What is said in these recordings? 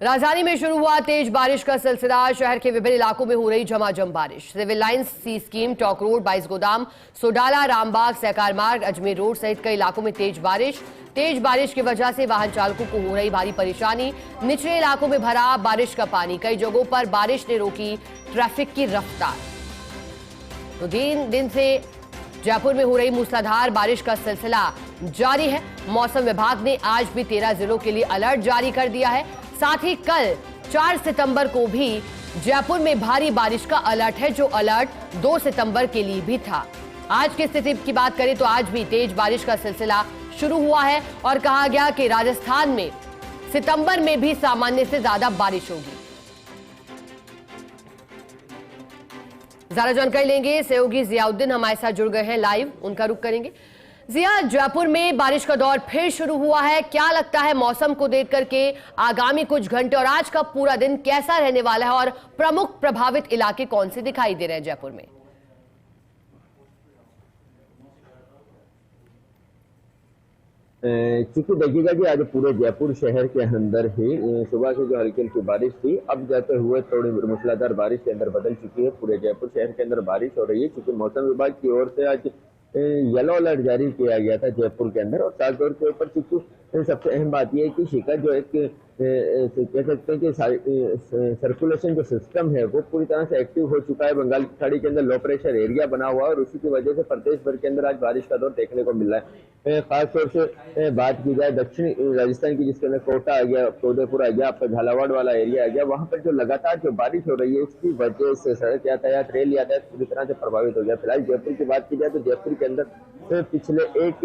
राजधानी में शुरू हुआ तेज बारिश का सिलसिला। शहर के विभिन्न इलाकों में हो रही झमाझम बारिश। सिविल लाइंस, सी स्कीम, टॉक रोड, 22 गोदाम, सोडाला, रामबाग, सहकार मार्ग, अजमेर रोड सहित कई इलाकों में तेज बारिश की वजह से वाहन चालकों को हो रही भारी परेशानी। निचले इलाकों में भरा बारिश का पानी। कई जगहों पर बारिश ने रोकी ट्रैफिक की रफ्तार। तो दिन से जयपुर में हो रही मूसलाधार बारिश का सिलसिला जारी है। मौसम विभाग ने आज भी 13 जिलों के लिए अलर्ट जारी कर दिया है। साथ ही कल 4 सितंबर को भी जयपुर में भारी बारिश का अलर्ट है, जो अलर्ट 2 सितंबर के लिए भी था। आज की स्थिति की बात करें तो आज भी तेज बारिश का सिलसिला शुरू हुआ है और कहा गया कि राजस्थान में सितंबर में भी सामान्य से ज्यादा बारिश होगी। ज्यादा जानकारी लेंगे, सहयोगी जियाउद्दीन हमारे साथ जुड़ गए हैं लाइव, उनका रुख करेंगे। जिया, जयपुर में बारिश का दौर फिर शुरू हुआ है। क्या लगता है मौसम को देख करके आगामी कुछ घंटे और आज का पूरा दिन कैसा रहने वाला है और प्रमुख प्रभावित इलाके कौन से दिखाई दे रहे हैं जयपुर में? चूंकि देखिएगा कि आज पूरे जयपुर शहर के अंदर ही सुबह से जो हल्की हल्की बारिश थी, अब जाते हुए थोड़ी मूसलाधार बारिश के अंदर बदल चुकी है। पूरे जयपुर शहर के अंदर बारिश हो रही है, क्योंकि मौसम विभाग की ओर से आज येलो अलर्ट जारी किया गया था जयपुर के अंदर। और खासतौर के ऊपर क्योंकि सबसे अहम बात यह है कि शिका जो एक कह सकते हैं कि सर्कुलेशन जो सिस्टम है वो पूरी तरह से एक्टिव हो चुका है। बंगाल की खाड़ी के अंदर लो प्रेशर एरिया बना हुआ है और उसी की वजह से प्रदेश भर के अंदर आज बारिश का दौर देखने को मिल रहा है। खासतौर से बात की जाए दक्षिणी राजस्थान की, जिसके अंदर कोटा आ गया, उदयपुर आ गया, आपका झालावाड़ वाला एरिया आ गया, वहां पर जो लगातार जो बारिश हो रही है उसकी वजह से सड़क यातायात, रेल यातायात पूरी तरह से प्रभावित हो गया। फिलहाल जयपुर की बात की जाए तो जयपुर के अंदर पिछले एक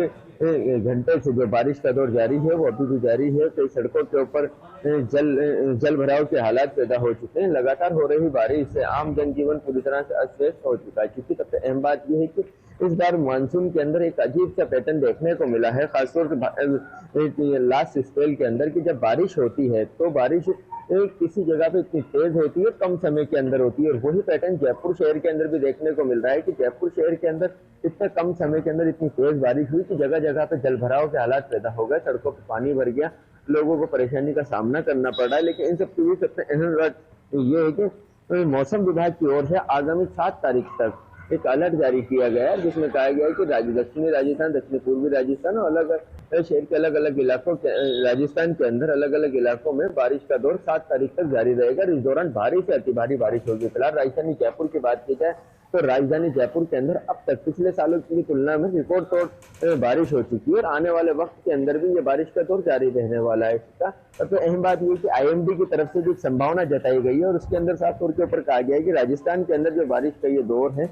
घंटे से जो बारिश का दौर जारी है वो अभी भी जारी है। कई सड़कों के ऊपर जल भराव के हालात पैदा हो चुके हैं। लगातार हो रही बारिश से आम जनजीवन पूरी तरह से अस्त व्यस्त हो चुका है। क्योंकि सबसे अहम बात यह है कि इस बार मानसून के अंदर एक अजीब सा पैटर्न देखने को मिला है, खासतौर से लास्ट स्पेल के अंदर, कि जब बारिश होती है तो बारिश किसी जगह पे इतनी तेज होती है, कम समय के अंदर होती है। और वही पैटर्न जयपुर शहर के अंदर भी देखने को मिल रहा है कि जयपुर शहर के अंदर इतना कम समय के अंदर इतनी तेज बारिश हुई कि जगह जगह पे जल भराव के हालात पैदा हो गए, सड़कों पर पानी भर गया, लोगों को परेशानी का सामना करना पड़ रहा है। लेकिन इन सब की सबसे अहम बात ये है कि मौसम विभाग की ओर से आगामी 7 तारीख तक एक अलर्ट जारी किया गया है, जिसमें कहा गया है कि दक्षिणी राजस्थान, दक्षिण पूर्वी राजस्थान और अलग शहर के अलग अलग इलाकों के, राजस्थान के अंदर अलग अलग इलाकों में बारिश का दौर 7 तारीख तक जारी रहेगा। इस दौरान भारी से अति भारी बारिश होगी। फिलहाल राजधानी जयपुर की बात की जाए तो राजधानी जयपुर के अंदर अब तक पिछले सालों की तुलना में रिकॉर्ड तोड़ बारिश हो चुकी है और आने वाले वक्त के अंदर भी ये बारिश का दौर जारी रहने वाला है। इसका सबसे अहम बात ये कि IMD की तरफ से जो संभावना जताई गई है और उसके अंदर साफ तौर के ऊपर कहा गया है कि राजस्थान के अंदर जो बारिश का ये दौर है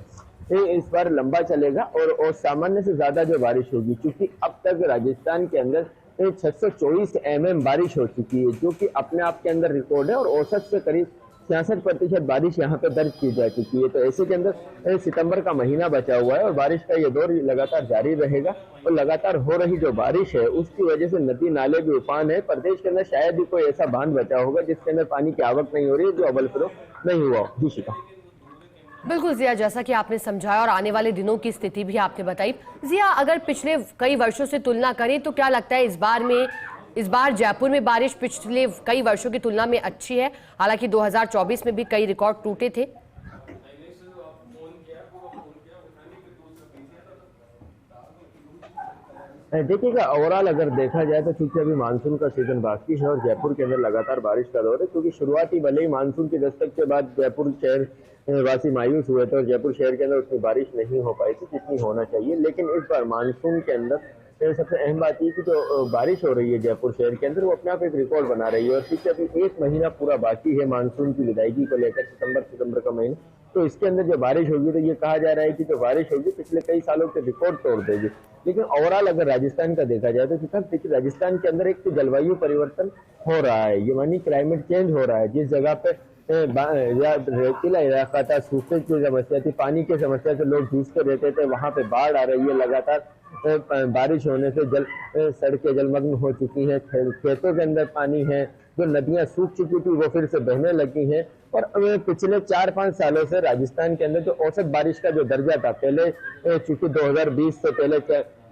इस बार लंबा चलेगा और सामान्य से ज्यादा जो बारिश होगी, क्योंकि अब तक राजस्थान के अंदर 624 mm बारिश हो चुकी है, जो कि अपने आप के अंदर रिकॉर्ड है और औसत से करीब 66% बारिश यहाँ पे दर्ज की जा चुकी है। तो ऐसे के अंदर सितंबर का महीना बचा हुआ है और बारिश का ये दौर लगातार जारी रहेगा। और लगातार हो रही जो बारिश है उसकी वजह से नदी नाले भी उफान है। प्रदेश के अंदर शायद ही कोई ऐसा बांध बचा होगा जिसके अंदर पानी की आवक नहीं हो रही है, जो अवल फ्लो नहीं हुआ। जी शिका। बिल्कुल जिया, जैसा कि आपने समझाया और आने वाले दिनों की स्थिति भी आपने बताई। जिया, अगर पिछले कई वर्षों से तुलना करें तो क्या लगता है इस बार जयपुर में बारिश पिछले कई वर्षों की तुलना में अच्छी है? हालांकि 2024 में भी कई रिकॉर्ड टूटे थे। देखिएगा, ओवरऑल अगर देखा जाए तो क्योंकि अभी मानसून का सीजन बाकी है और जयपुर के अंदर लगातार बारिश का दौर है, क्योंकि शुरुआती भले ही मानसून की दस्तक के बाद जयपुर शहर वासी मायूस हुए थे और जयपुर शहर के अंदर उतनी बारिश नहीं हो पाई थी जितनी होना चाहिए। लेकिन इस बार मानसून के अंदर सबसे अहम बात ये कि जो बारिश हो रही है जयपुर शहर के अंदर वो अपने आप एक रिकॉर्ड बना रही है। और क्योंकि अभी 1 महीना पूरा बाकी है मानसून की विदायगी को लेकर, सितंबर का महीना, तो इसके अंदर जो बारिश होगी तो ये कहा जा रहा है कि जो बारिश होगी पिछले कई सालों के रिकॉर्ड तोड़ देगी। लेकिन ओवरऑल अगर राजस्थान का देखा जाए तो देखिए राजस्थान के अंदर एक जलवायु परिवर्तन हो रहा है, ये मानी क्लाइमेट चेंज हो रहा है। जिस जगह पे रेतीला इलाका था, सूखे की समस्या थी, पानी की समस्या से लोग जूझते रहते थे, वहां पे बाढ़ आ रही है। लगातार बारिश होने से सड़कें जलमग्न हो चुकी हैं, खेतों के अंदर पानी है, जो नदियां सूख चुकी थी वो फिर से बहने लगी हैं। और पिछले 4-5 सालों से राजस्थान के अंदर जो औसत बारिश का जो दर्जा था, पहले चूंकि 2020 से पहले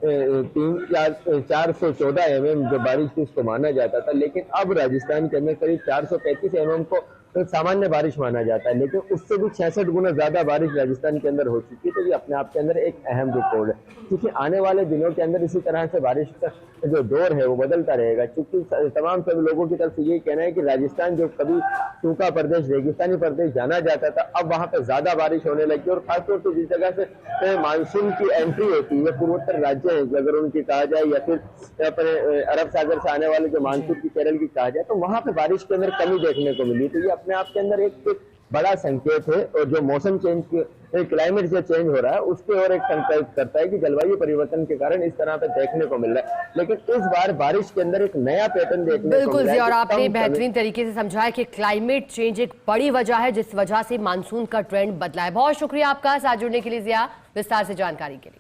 414 mm जो बारिश थी उसको माना जाता था, लेकिन अब राजस्थान के अंदर करीब 435 mm को तो सामान्य बारिश माना जाता है, लेकिन उससे भी 66 गुना ज्यादा बारिश राजस्थान के अंदर हो चुकी है। तो ये अपने आप के अंदर एक अहम रिकॉर्ड है, क्योंकि आने वाले दिनों के अंदर इसी तरह से बारिश का जो दौर है वो बदलता रहेगा। क्योंकि तमाम सभी लोगों की तरफ से यही कहना है कि राजस्थान जो कभी सूखा प्रदेश, रेगिस्तानी प्रदेश जाना जाता था, अब वहां पे ज्यादा बारिश होने लगी। और खासतौर पर जिस जगह से मानसून की एंट्री होती है, पूर्वोत्तर राज्य है अगर उनकी कहा जाए, या फिर अपने अरब सागर से आने वाले जो मानसून की केरल की कहा जाए, तो वहां पे बारिश के अंदर कमी देखने को मिली। तो ये अपने आप के अंदर एक बड़ा संकेत है, और जो मौसम चेंज, क्लाइमेट जो चेंज हो रहा है उसके और एक संकेत करता है कि जलवायु परिवर्तन के कारण इस तरह पे देखने को मिल रहा है। लेकिन इस बार बारिश के अंदर एक नया पैटर्न देखने को मिला है। बिल्कुल जी, और आपने बेहतरीन तरीके से समझाया कि क्लाइमेट चेंज एक बड़ी वजह है जिस वजह से मानसून का ट्रेंड बदला है। बहुत शुक्रिया आपका साथ जुड़ने के लिए जिया, विस्तार से जानकारी के लिए।